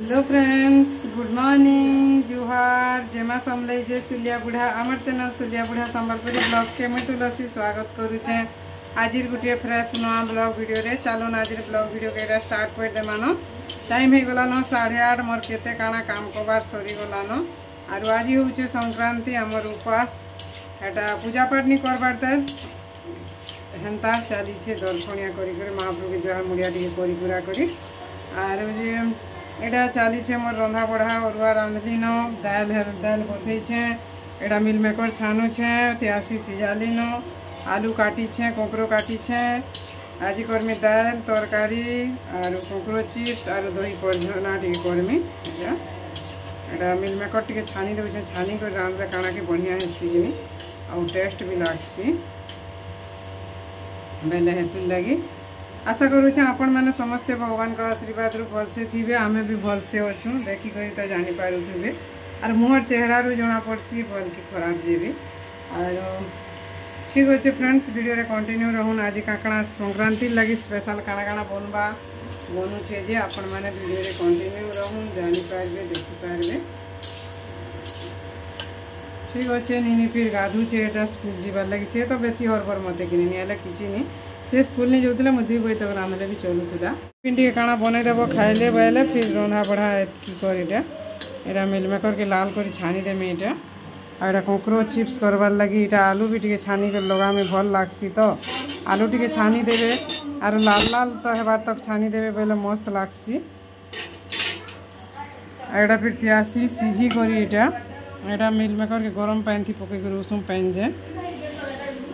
Hello friends, good morning, जुहार जेमा समले जे सुलिया बुढ़ा आमर चैनल सुलिया बुढ़ा संबलपुरी ब्लॉग के मुझे तुलसी स्वागत करुचे। आज गोटे फ्रेश नुआ ब्लॉग वीडियो रे चलो आज ब्लॉग वीडियो के स्टार्ट कर देमान। टाइम हो गलान 8:30 मोर केते काना काम कबार सरी गलान। आर आज हूँ संक्रांति आमर उपास एटा पूजा पाठ नहीं करबार हेन्ता चली दर्पणिया कर महाप्रभु के जुहार मुड़िया टी करी आर एटा चली मोर रंधा बढ़ा अरुआ रांधली न दाल दाल बसई छे। एटा मिल मेकर छानु छे, त्यासी सिझाली न, आलू काटी छे, कोकरो काटी छे। आज करमी दाल तरकारी और कोकरो चिप्स और दही परझना टी करमी। एटा मिल मेकर टी छानी दे छानी कर रांधले काना के बढ़िया हेसी और टेस्ट भी लागसी बेले हेतु लगी। आशा करुचे आपण मैंने समस्ते भगवान का आशीर्वाद रू भलसे थी आमे भी भलसे अच्छू देखिक तो जानीपारे। और मुहर चेहरा रू जना पड़सी भल कि खराब जी भी। और ठीक अच्छे फ्रेंड्स, वीडियो रे कंटिन्यू रहून। आज काकड़ा संक्रांति लगी स्पेशल काना काना बनवा बनुचे जे आपण मैंने वीडियो रे कंटिन्यू रहून जानीपारे देखिपारे। ठीक अच्छे नीनी फिर गाधुचे एटा स्कूल जीवार लगी से तो बेसी हरबर मते कि किसी नहीं से स्कूल नहीं जाऊला मुझे बही तक रांधले भी चलूला। पिंडी काना बनईदेव खाइले बहले फिर रंधा बढ़ा कि कर मिल मेकर के लाल कर छानी देमी इटा। और कोकरो चिप्स करवार लगी इटा आलू भी टी छानी कर लगा में भल लागसी तो आलू टी छानी देवे और लाल लाल तो हेबार तक छानी देवे बोले मस्त लागसी। एटा फिर त्यासी सीझी करी एटा मिल मेकर के गरम पानी थी पकई कर उसम पानी जे।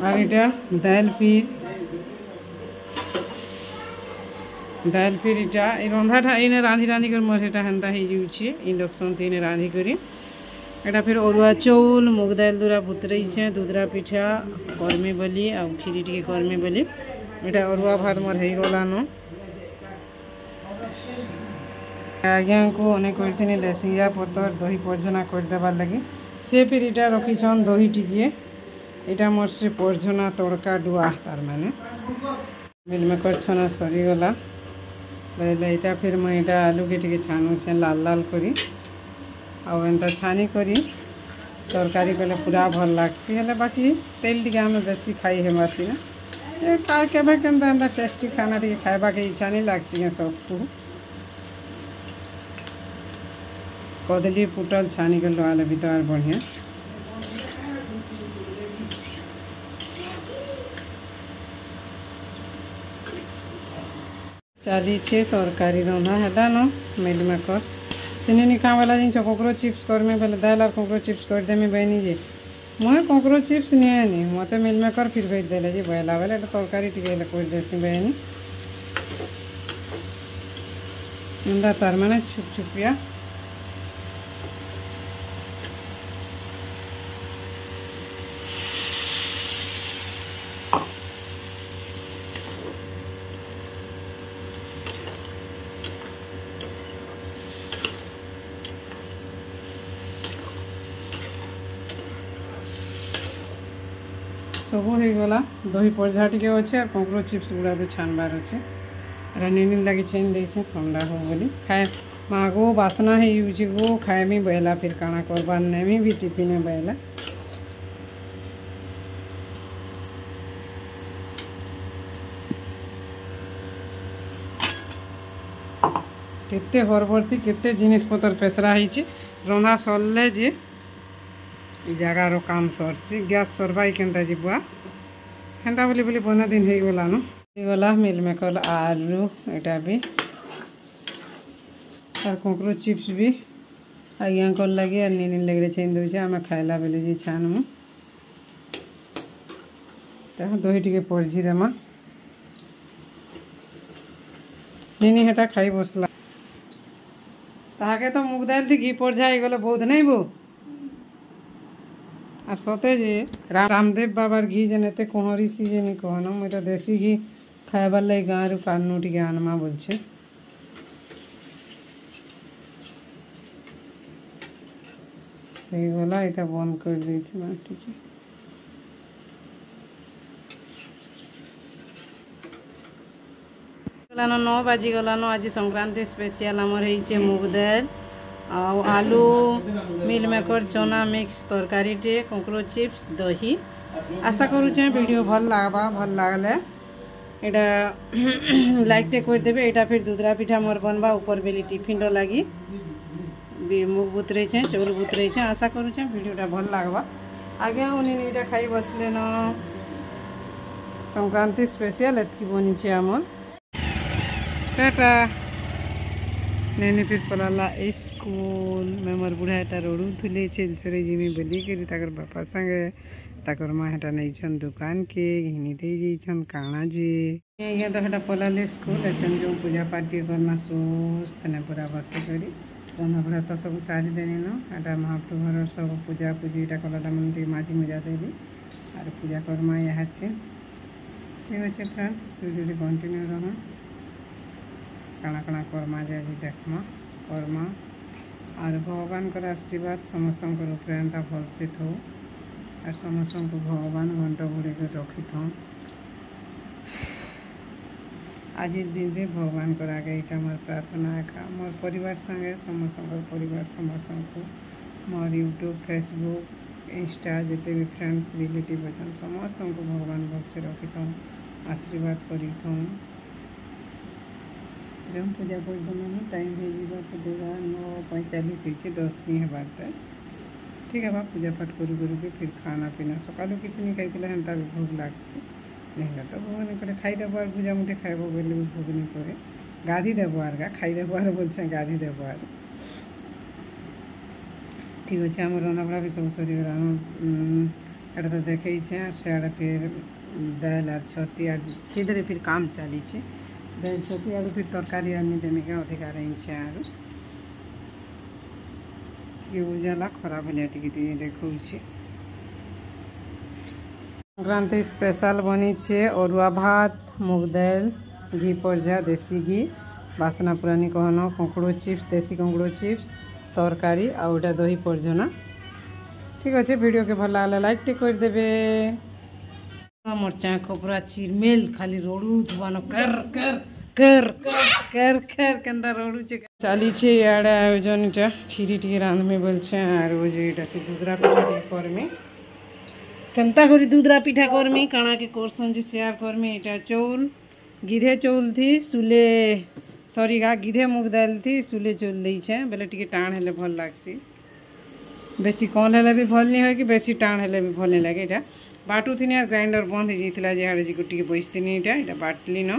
और इटा दाल फिर इटा रंधाटा इने रांधि रांधि कर मोर हेटा हेन्ता हो जाऊे इंडक्शन थी रांधि करी। एटा फिर अरुआ चौल मुग दाल दूरा भुतरई छे दूधरा पिठा कर्मी बोली आ खीरी टी कर्मी बोली। एटा अरुआ भात मोर हो गलान। आज्ञा को अनेक करथिनी लेसिया पतर दही परझना कर देबार लगी से फिर इटा रखीछन दही टिकिए। इटा मोर से परझना तड़का डुआ तार माने मिल मेकर छना सरी गला पहले इटा फिर मैं इटा आलू के टी छानु छे लाल लाल करी आउ एंता छानी करी तरकारी कले पूरा भल लागसी। हेले बाकी तेल टी आम बेसी खाई हेमासी ना का केबे केनता एंता टेस्टी खाना टी खाइबा के इच्छा नहीं लागसी सबको। कदली पुटल छानी कर लगा भी तो और बढ़िया। चली तरकारी रंधा है न मिल मेकर चिनी नहीं खाँ वाला जिन कोकरो चिप्स करमी बोले दाल और कोकरो चिप्स कर देमी बहनी जे मुझे कोकरो चिप्स नहीं मत मिल मेकर फिर भेज देले जी बहला बेले तरकारी टिके कर देसी बहनी इंदा तार मैंने छुप छुपिया। सब हो गला दही परझा टी अच्छे और कोकरो चिप्स गुड़ा भी छानबार अच्छे नीनी लगी छेन दे ठंडा हो बोली खाए माँ गो बासना है यूज गो खाएमी बहला फिर काना करबार नेमी भी टिफिने बहला। केते हरबर्ती केते जिनिस पतर पेसरा होइछि रंधा सरले जे जगार काम सरसी गैस सरवाई केनता जीवा हेन्ता बोली बोली बना दिन हो गलान गला मिल मेकर आलू एटा भी और कोकरो चिप्स भी आज्ञा कर लगे और नीनी लगे छेन दे आम खाइला बेले जी छानमु दही टी परझी देमा नीनी हेटा खाई बसला ताके तो मुग दाल टी घी परझा हो गले बहुत नहीं बो। और सते जे रामदेव बाबार घी जेन एत कहरी सी जे नहीं कहन मुई तो देसी घी खाइबार लगे गाँव रू कानू टी आनमा बोलछे। गला এটা बंद कर देती माटी के गलानो 9 बाजी गलानो आज संक्रांति स्पेशल आमर है मुग दाल आलू मिल मेकर चना मिक्स तरकारी टे कंकड़ चिप्स दही आशा करुचे वीडियो भल लगले एटा लाइक टे कर देबे। एटा फिर दूधरा पिठा मोर बनबा ऊपर बेली टिफिन रो लागी मुग बुतरे छे चौल बुतरे छे आशा करुचे वीडियोटा भल लगबा। आगे उनी एटा खाई बसले न संक्रांति स्पेशल एतकी बनी छे आमर टाटा नेने फिर पलाला स्कूल में मोर बुढ़ा एटा रोडू थुले छिलछरे जिमी बोली करी ताकर बापा संगे ताकर माँ हेटा नहीं छन दुकान के घिनी दे जी छन काना जी ये तो हेटा पलाले स्कूल एछन जो पूजा पाठ करना सुस्त ने पूरा बसे करी रंधा बड़ा तो सब सारी देनी न एटा महाप्रभु घर सब पूजा पूजी एटा कलाटा मन माझी मुजा देली और पूजा करमा यहाँ छे। ठीक अच्छे फ्रेंड्स वीडियो कंटिन्यू रहा काना काना कर्मा जे आज देखमा कर्मा और भगवान का आशीर्वाद समस्त उपरेंता भल से थो और समस्त को भगवान घंट घोड़े के रखी था आज दिन रे भगवान को आगे यहाँ मोर प्रार्थना एका मोर परिवार संगे समस्त परिवार समस्त को मोर यूट्यूब फेसबुक इंस्टा जिते भी फ्रेंड्स रिलेटिव अच्छा समस्त को भगवान भल से रखी था आशीर्वाद करी था जब पूजा कर देना टाइम हो पूजा 9:45 हो 10 की है बात है। ठीक है बा पूजा पाठ करू करू के फिर खाना पीना सकालू किसी नहीं खाई हेन्ता भी भोग लागसी नहीं तो भोग नहीं करे खाई देव पूजा मुठे खाइब बोले भी भोग नहीं करे गाधी देव आर खाई देव आर बोलছে गाधी देव आर। ठीक अच्छे आम रंधा बड़ा भी सब सरीगला एटा तो देखे सियाड़े फिर दाल और छती और खीदरे फिर काम चली दाल छती आलू फिर तरकारी आनी देने के अधिकार आर उजाला खराब है देखा संक्रांति स्पेशल बनी छे अरुआ भात मुग दाल घी परजा देसी घी बासना पुरानी कहना कंकड़ चिप्स देसी कंकड़ चिप्स तरकारी आउटा दही परजना। ठीक अच्छे वीडियो के भल लगे लाइक टे कर देबे। मोर चाँख पूरा चिरमेल खाली रोडू धुआनो कर कर कर कर कर कर केंदा रोडू छे चली छे याडे आयोजन इटा खीरी टी रांधमे बोलछे और ओ जे इटा से दूधरा पिठा करमी केनता करी दूधरा पिठा करमी काना के कोर्सन जे शेयर करमी इटा चौल गिधे चौल थी सुले सॉरी गा गिधे मुग दाल थी सुले चौल दै छे बेले टिके टाण हेले भल लागसी बेसी कल हेले भी भल नहीं हो कि बेसी टाण हेले भी भल नहीं लगे इटा बाटू थी यार ग्राइंडर बंद हो जाता जहाँ जी टे बसती इटा बाटली न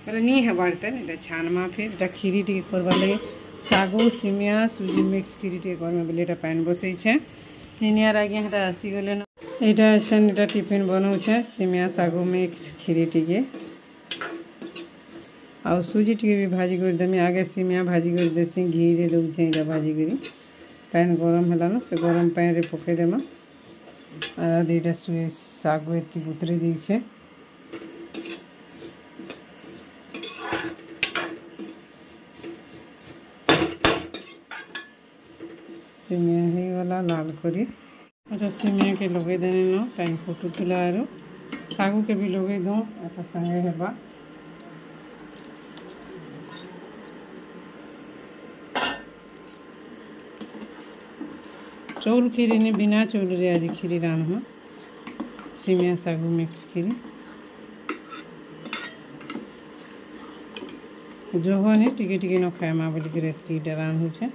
बोले नहीं है बाड़ते इटा छानमा फिर इटा खीरी टे करवा लगे सागु सिमिया सुजी मिक्स खीरी टे करमे बोले इटा पैन बसई छे निनियार आगे हटा आसी गले न इटा छन इटा टिफिन बनाऊ छे सिमिया सागु मिक्स खीरी टे आ सुजी टे भी भाजी कर देमी आगे सिमिया भाजी कर देसी घी रे दउछे इटा भाजी करी पैन गरम है न से गरम पैन रे पकई देमा और दुटा सागु एतकी बुतरे दी सिमिया होगा लाल करी सिमिया के लगे देने न टाइम फुटुला और सागु के भी लगे दो अच्छा संगे हेबा चौल खीरी ने बिना चौल रे आज खीरी रान्धमा सिमिया सागु मिक्स खीरी जो ने टिके टिके न खाएमा बोलिक एतकी इटा रान्धु छे।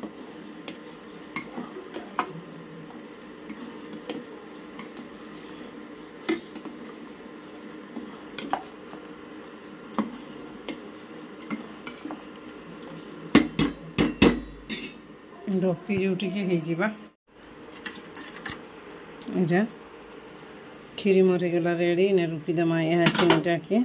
रखी जो टिके हो इटा खीरी मरी गला रेडी ने रुकी दमा यहाँ चीनीटा के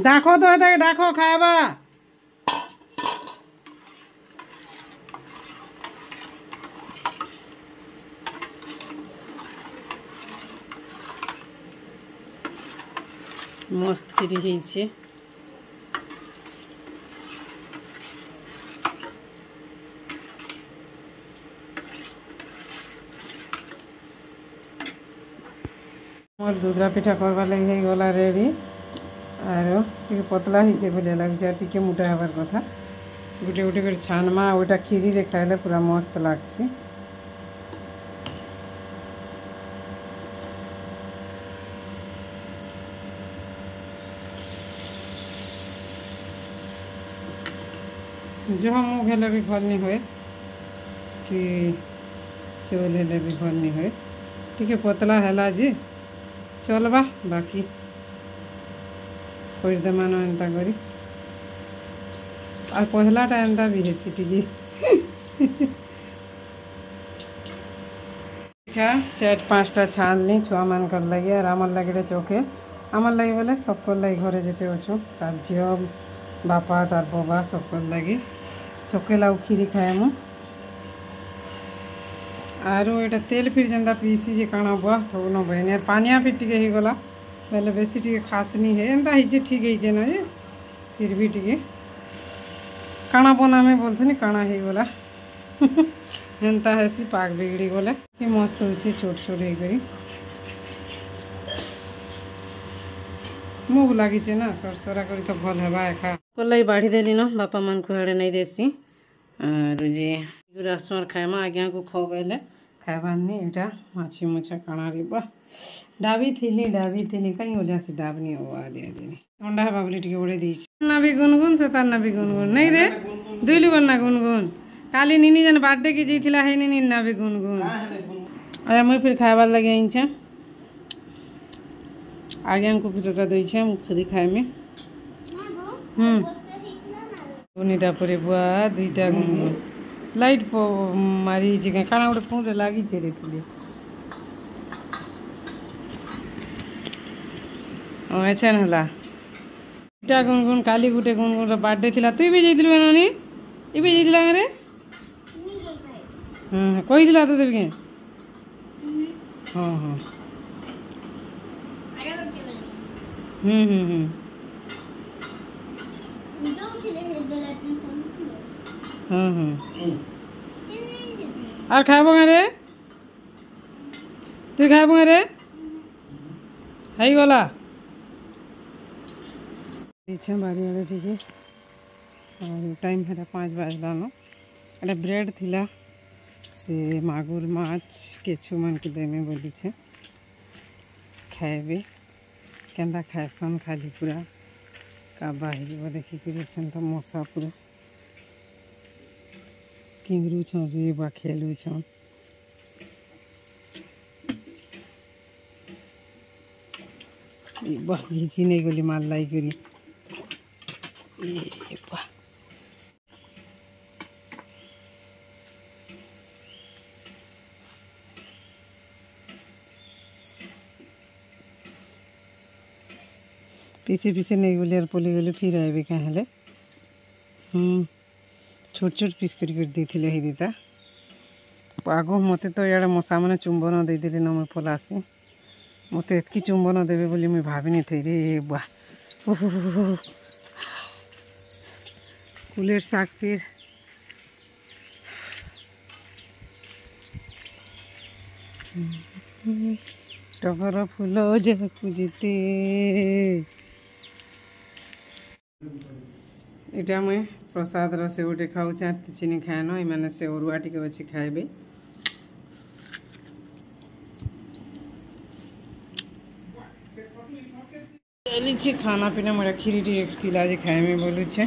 डाको तो डाको खाएबा मस्त खीरी होइछे। मोर दूधरा पिठा करवा लगी है गला रेडी आरो टिके पतला हिचे भले लगे टिके मोटा हबार कथा गोटे गोटे कर छानमा ओटा खीरी रे खाइले पूरा मस्त लागसी। जहाँ मुँह हेले भी भल नहीं हुए कि चौल हेले भी भल नहीं हुए टिके पतला हैला जे चलबा बाकी कर देमान एंता करी आ पहलाटा एंता भी हेसी टिके पिठा 4-5टा छानली छुआ मान कर लगे और आमर लगे चौके आमर लगे बोले सबको लगे घरे जेते अच्छु तार झील बापा तार बाबा सबको लगे चौके लाउ खीरी खाए मु आरो एटा तेल फिर जेंदा पीसी जे काना बुआ तो न बहने पानिया फिर टिके ही गला पहले बेसी टिके खास नहीं है एंता हिजे ठीक है ना जे फिर भी टिके काना बना में बोलते नहीं काना ही गला एंता हैसी पाक बिगड़ी गले कि मस्त होची छोट छोट हे करी मुँह लगी छे ना सरसरा करी तो भल हेबा एखा कोलाई बाढ़ी देली न बापा मन को हेड़े नहीं देसी और जे रसमर खाएमा आज्ञा को खबैले खाइबानी एटा माछी मुछा काना रिबा डाबी थी कहीं ओलिया से डाबनी हुआ दे देनी ठंडा है बाबली टिके ओड़े दी ना भी गुनगुन से तार ना भी गुनगुन नहीं रे दुइली ना गुनगुन काली नीनी जन बर्थडे की जीथिला है नीनी ना भी गुनगुन अरे मुई फिर खाइबार लगे आइछे आज्ञा को पिटोटा दई छे खुद खाए में उनीटा परे बुआ दुईटा गुनगुन लाइट पो मारी जे काना गोटे फोन रे लागी छे रे पिले ओ एछन हला दुईटा गुनगुन काली गुटे गुनगुन रो बर्थडे थिला तू भी जइतिलु ननी ई भी जइतिला रे हां कोई दिला तो देबे हां हां और खाबो रे तू खाबो रे है गला पीछे बारी वाले ठीक है और टाइम है 5 बजलान एटा ब्रेड थिला से मागुर माछ केछु मन के देमे बोली छे खाएबे केंदा खाएसन खाली पूरा काबा हिजब देखी कर तो मशा पूरा किंगरू छौ रे बा खेलू छौ बा घिची नहीं गली माल लाई करी ए बा पीछे पीछे नहीं गली और पली गली फिर आए क्या हेले छोट छोट पीस कर दी ही दीता आग मत तो इे मशा मैंने चुंबन देदेली न मुझे फलासी मत एतकी चुंबन देवे बोली मुझे भाभी थी रे बा कुलेर शाक फिर टगर फूल जब पूजते इटा मुई प्रसाद से गोटे खाऊँ कि नहीं खाएन ये से अरुआ टी अच्छी खाए चली खाना पीना मोरा खीरी टी खाए में बोलू छे।